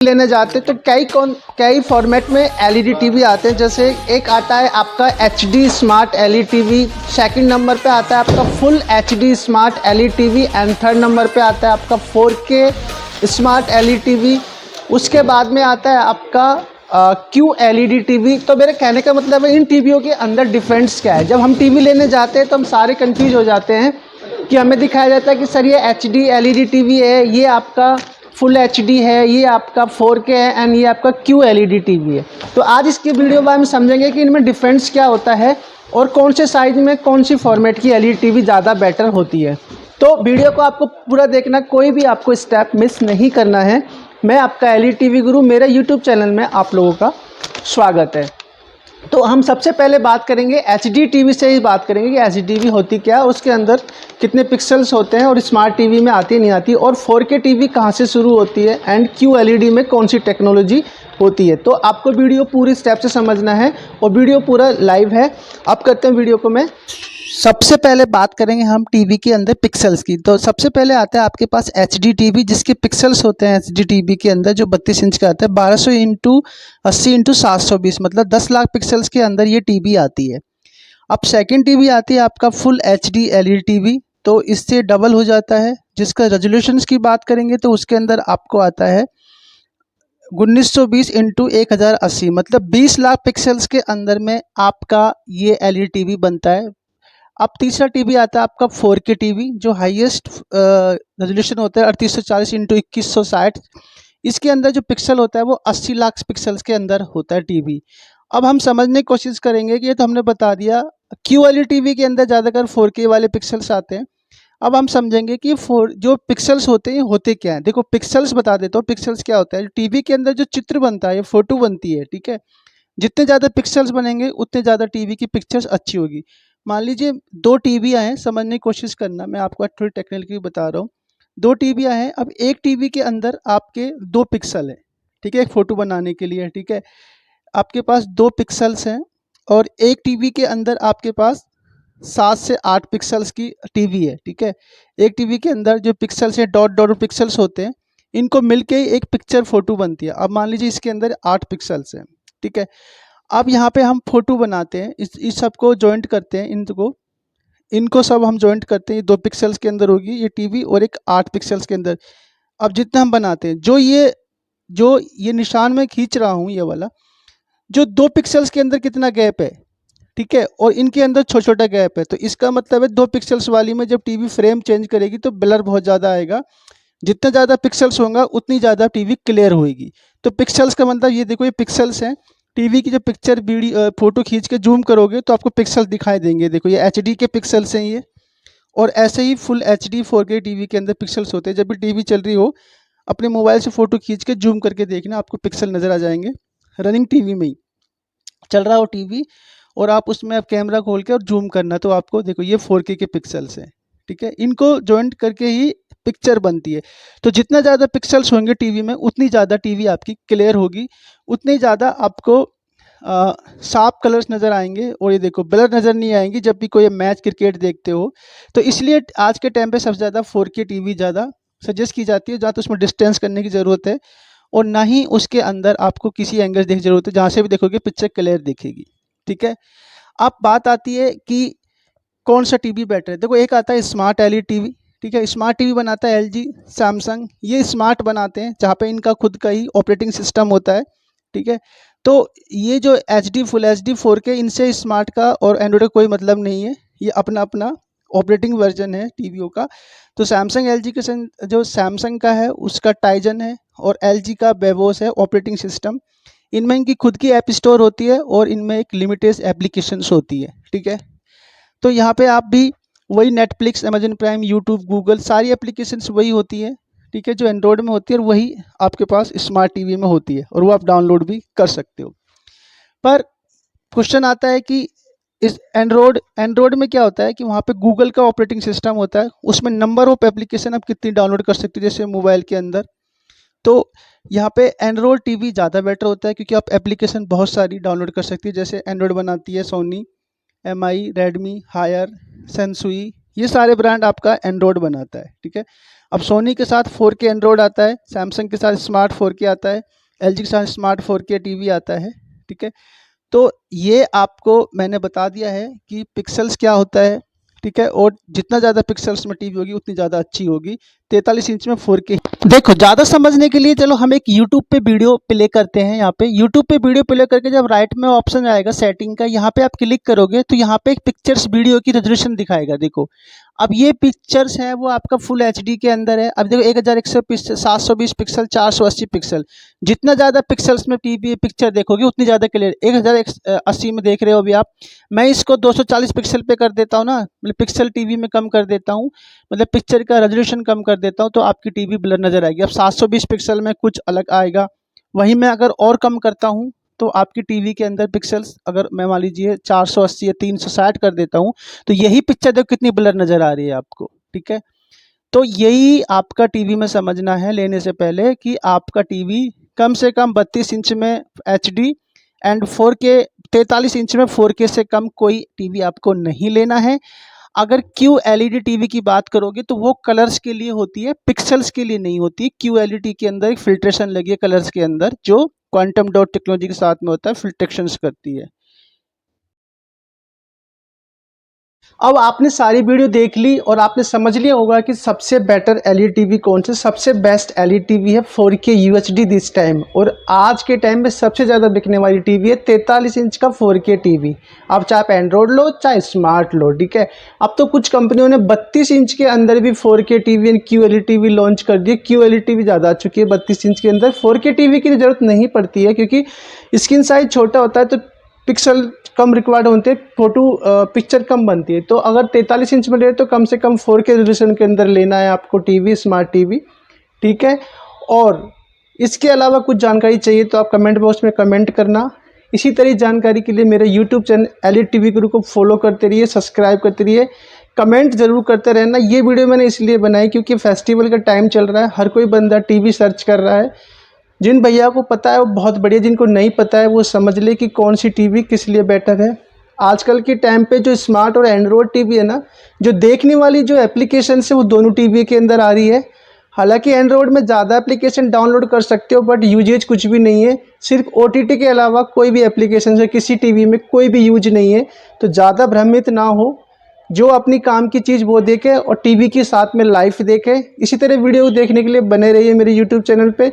लेने जाते हैं तो कई फॉर्मेट में एलईडी टीवी आते हैं। जैसे एक आता है आपका HD smart LED TV, second number पे आता है आपका full HD smart LED TV and third number पे आता है आपका 4K स्मार्ट एलईडी टीवी। उसके बाद में आता है आपका क्यू एलईडी टीवी। तो मेरे कहने का मतलब है इन टीवियों के अंदर डिफरेंस क्या है। जब हम टीवी लेने जाते हैं तो हम सारे कंफ्यूज हो जाते हैं कि हमें दिखाया जाता है कि सर ये एचडी एलईडी टीवी है, ये आपका फुल एचडी है, ये आपका 4K है एंड ये आपका क्यू एलईडी टीवी है। तो आज इसकी वीडियो में हम समझेंगे कि इनमें डिफरेंस क्या होता है और कौन से साइज में कौन सी फॉर्मेट की एलईडी टीवी ज़्यादा बेटर होती है। तो वीडियो को आपको पूरा देखना, कोई भी आपको स्टेप मिस नहीं करना है। मैं आपका एलईडी टीवी गुरु, मेरे यूट्यूब चैनल में आप लोगों का स्वागत है। तो हम सबसे पहले बात करेंगे एचडी टीवी से ही बात करेंगे कि एचडी टीवी होती क्या, उसके अंदर कितने पिक्सल्स होते हैं और स्मार्ट टीवी में आती है नहीं आती, और 4K टीवी कहाँ से शुरू होती है एंड क्यू एलईडी में कौन सी टेक्नोलॉजी होती है। तो आपको वीडियो पूरी स्टेप से समझना है और वीडियो पूरा लाइव है। अब करते हैं वीडियो को। मैं सबसे पहले बात करेंगे हम टीवी के अंदर पिक्सल्स की। तो सबसे पहले आता है आपके पास एचडी टीवी, जिसके पिक्सल्स होते हैं एचडी टीवी के अंदर जो 32 इंच का आता है 1200 × 80 × 720, मतलब 10 लाख पिक्सल्स के अंदर ये टीवी आती है। अब सेकंड टीवी आती है आपका फुल एचडी एलईडी टीवी, तो इससे डबल हो जाता है। जिसका रेजोल्यूशंस की बात करेंगे तो उसके अंदर आपको आता है 1920 × 1080, मतलब 20 लाख पिक्सल्स के अंदर में आपका ये एलईडी टीवी बनता है। अब तीसरा टीवी आता है आपका 4K टीवी, जो हाईएस्ट रेजोल्यूशन होता है 3840 × 2160। इसके अंदर जो पिक्सल होता है वो 80 लाख पिक्सल्स के अंदर होता है टीवी। अब हम समझने की कोशिश करेंगे कि ये तो हमने बता दिया, क्यू एलईडी टीवी के अंदर ज़्यादातर 4K वाले पिक्सल्स आते हैं। अब हम समझेंगे कि जो पिक्सल्स होते हैं होते क्या हैं। देखो पिक्सल्स बता देता हूँ, पिक्सल्स क्या होता है। टीवी के अंदर जो चित्र बनता है, फोटो बनती है, ठीक है। जितने ज़्यादा पिक्सल्स बनेंगे उतने ज़्यादा टीवी की पिक्चर्स अच्छी होगी। मान लीजिए 2 टीवियाँ हैं, समझने की कोशिश करना, मैं आपको थोड़ी टेक्निकली बता रहा हूँ। 2 टीवियाँ हैं, अब एक टीवी के अंदर आपके 2 पिक्सल हैं, ठीक है, एक फ़ोटो बनाने के लिए, ठीक है। आपके पास 2 पिक्सल्स हैं और एक टीवी के अंदर आपके पास 7 से 8 पिक्सल्स की टीवी है, ठीक है। एक टीवी के अंदर जो पिक्सल्स हैं, डॉट डॉट पिक्सल्स होते हैं, इनको मिलके ही एक पिक्चर फ़ोटो बनती है। अब मान लीजिए इसके अंदर 8 पिक्सल्स हैं, ठीक है। अब यहाँ पे हम फ़ोटो बनाते हैं, इस सब को जॉइंट करते हैं, इनको सब हम जॉइंट करते हैं। 2 पिक्सल्स के अंदर होगी ये टीवी और एक 8 पिक्सल्स के अंदर। अब जितना हम बनाते हैं, जो ये निशान में खींच रहा हूँ, ये वाला जो 2 पिक्सल्स के अंदर कितना गैप है, ठीक है, और इनके अंदर छोटा छोटा गैप है, तो इसका मतलब है 2 पिक्सल्स वाली में जब टीवी फ्रेम चेंज करेगी तो ब्लर बहुत ज़्यादा आएगा। जितना ज़्यादा पिक्सल्स होगा उतनी ज़्यादा टीवी क्लियर होगी। तो पिक्सल्स का मतलब ये देखो, ये पिक्सल्स हैं। टीवी की जो पिक्चर फोटो खींच के जूम करोगे तो आपको पिक्सल दिखाई देंगे। देखो ये एचडी के पिक्सल्स हैं ये, और ऐसे ही फुल एचडी 4K टीवी के अंदर पिक्सल्स होते हैं। जब भी टीवी चल रही हो, अपने मोबाइल से फ़ोटो खींच के जूम करके देखना, आपको पिक्सल नज़र आ जाएंगे। रनिंग टीवी में ही चल रहा हो टीवी और आप उसमें आप कैमरा खोल के और जूम करना, तो आपको देखो ये 4K के पिक्सल्स हैं, ठीक है। इनको जॉइंट करके ही पिक्चर बनती है। तो जितना ज़्यादा पिक्सल्स होंगे टीवी में उतनी ज़्यादा टीवी आपकी क्लियर होगी, उतनी ज़्यादा आपको साफ कलर्स नज़र आएंगे और ये देखो ब्लर नज़र नहीं आएंगी जब भी कोई मैच क्रिकेट देखते हो। तो इसलिए आज के टाइम पे सबसे ज़्यादा 4K टीवी ज़्यादा सजेस्ट की जाती है, जहाँ तो उसमें डिस्टेंस करने की ज़रूरत है और ना ही उसके अंदर आपको किसी एंगल देखने की ज़रूरत है, जहाँ से भी देखोगे पिक्चर क्लियर दिखेगी, ठीक है। अब बात आती है कि कौन सा टीवी बेटर है। देखो एक आता है स्मार्ट एलईडी टीवी, ठीक है। स्मार्ट टीवी बनाता है LG, सैमसंग, ये स्मार्ट बनाते हैं जहाँ पे इनका खुद का ही ऑपरेटिंग सिस्टम होता है, ठीक है। तो ये जो HD फुल HD 4K, इनसे स्मार्ट का और एंड्रॉयड का कोई मतलब नहीं है, ये अपना अपना ऑपरेटिंग वर्जन है टीवीओ का। तो सैमसंग LG के जो सैमसंग का है उसका टाइजन है और LG का बेवोस है ऑपरेटिंग सिस्टम। इनमें इनकी खुद की ऐप स्टोर होती है और इनमें एक लिमिटेड एप्लीकेशंस होती है, ठीक है। तो यहाँ पे आप भी वही Netflix, Amazon prime, YouTube, Google, सारी एप्लीकेशंस वही होती है, ठीक है, जो एंड्रॉयड में होती है और वही आपके पास स्मार्ट टीवी में होती है और वो आप डाउनलोड भी कर सकते हो। पर क्वेश्चन आता है कि इस एंड्रॉयड में क्या होता है कि वहाँ पे गूगल का ऑपरेटिंग सिस्टम होता है, उसमें नंबर ऑफ एप्लीकेशन आप कितनी डाउनलोड कर सकते हो जैसे मोबाइल के अंदर। तो यहाँ पे एंड्रॉयड टीवी ज़्यादा बेटर होता है क्योंकि आप एप्लीकेशन बहुत सारी डाउनलोड कर सकती है। जैसे एंड्रॉयड बनाती है Sony, MI, Redmi, Haier, Sansui, ये सारे ब्रांड आपका एंड्रॉयड बनाता है, ठीक है। अब सोनी के साथ 4K एंड्रॉयड आता है, सैमसंग के साथ स्मार्ट 4K आता है, एलजी के साथ स्मार्ट 4K टीवी आता है, ठीक है। तो ये आपको मैंने बता दिया है कि पिक्सल्स क्या होता है, ठीक है। और जितना ज़्यादा पिक्सल्स में टीवी होगी उतनी ज़्यादा अच्छी होगी। 43 इंच में 4K। देखो, ज़्यादा समझने के लिए चलो हम एक यूट्यूब पे वीडियो प्ले करते हैं। यहाँ पे यूट्यूब पे वीडियो प्ले करके जब राइट में ऑप्शन आएगा सेटिंग का, यहाँ पे आप क्लिक करोगे तो यहाँ पे एक पिक्चर्स वीडियो की रेजोल्यूशन दिखाएगा। देखो, अब ये पिक्चर्स है वो आपका फुल एचडी के अंदर है। अब देखो 1120 पिक्सल, 480 पिक्सल, जितना ज़्यादा पिक्सल्स में टीवी पिक्चर देखोगे उतनी ज़्यादा क्लियर। 1080 में देख रहे हो अभी आप, मैं इसको 240 पिक्सल पे कर देता हूँ ना, मतलब पिक्सल टीवी में कम कर देता हूँ, मतलब पिक्चर का रेजोल्यूशन कम कर देता हूँ, तो आपकी टीवी ब्लर नज़र आएगी। अब 720 पिक्सल में कुछ अलग आएगा। वहीं मैं अगर और कम करता हूँ तो आपकी टीवी के अंदर पिक्सल्स, अगर मैं मान लीजिए 480 या 360 कर देता हूँ, तो यही पिक्चर देखो कितनी ब्लर नज़र आ रही है आपको, ठीक है। तो यही आपका टीवी में समझना है लेने से पहले कि आपका टीवी कम से कम 32 इंच में एचडी एंड 4K, 43 इंच में 4K से कम कोई टीवी आपको नहीं लेना है। अगर QLED टीवी की बात करोगे तो वो कलर्स के लिए होती है, पिक्सल्स के लिए नहीं होती। QLED के अंदर एक फिल्ट्रेशन लगी है कलर्स के अंदर, जो क्वांटम डॉट टेक्नोलॉजी के साथ में होता है, फिल्ट्रेशंस करती है। अब आपने सारी वीडियो देख ली और आपने समझ लिया होगा कि सबसे बेटर एलईडी टीवी कौन सा, सबसे बेस्ट एलईडी टीवी है 4K UHD दिस टाइम। और आज के टाइम में सबसे ज़्यादा बिकने वाली टीवी है 43 इंच का 4K टीवी। अब चाहे आप एंड्रॉयड लो चाहे स्मार्ट लो, ठीक है। अब तो कुछ कंपनियों ने 32 इंच के अंदर भी 4K TV and QLED TV launch कर दिए। QLED टीवी ज़्यादा आ चुकी है 32 इंच के अंदर। 4K टीवी की ज़रूरत नहीं पड़ती है क्योंकि स्क्रीन साइज छोटा होता है तो पिक्सल कम रिक्वायर्ड होते हैं, फोटो पिक्चर कम बनती है। तो अगर 43 इंच में ले तो कम से कम 4K रेजोल्यूशन के अंदर लेना है आपको टीवी, स्मार्ट टीवी, ठीक है। और इसके अलावा कुछ जानकारी चाहिए तो आप कमेंट बॉक्स में कमेंट करना। इसी तरह जानकारी के लिए मेरे यूट्यूब चैनल एलईडी टीवी गुरु को फॉलो करते रहिए, सब्सक्राइब करते रहिए, कमेंट जरूर करते रहना। ये वीडियो मैंने इसलिए बनाई क्योंकि फेस्टिवल का टाइम चल रहा है, हर कोई बंदा टीवी सर्च कर रहा है। जिन भैया को पता है वो बहुत बढ़िया, जिनको नहीं पता है वो समझ ले कि कौन सी टीवी किस लिए बेटर है। आजकल के टाइम पे जो स्मार्ट और एंड्रॉयड टीवी है ना, जो देखने वाली जो एप्लीकेशन है वो दोनों टीवी के अंदर आ रही है। हालांकि एंड्रॉयड में ज़्यादा एप्लीकेशन डाउनलोड कर सकते हो बट यूजेज कुछ भी नहीं है। सिर्फ OTT के अलावा कोई भी एप्लीकेशन से किसी टीवी में कोई भी यूज नहीं है। तो ज़्यादा भ्रमित ना हो, जो अपनी काम की चीज़ वो देखे और टीवी के साथ में लाइव देखे। इसी तरह वीडियो देखने के लिए बने रहिए मेरे यूट्यूब चैनल पे।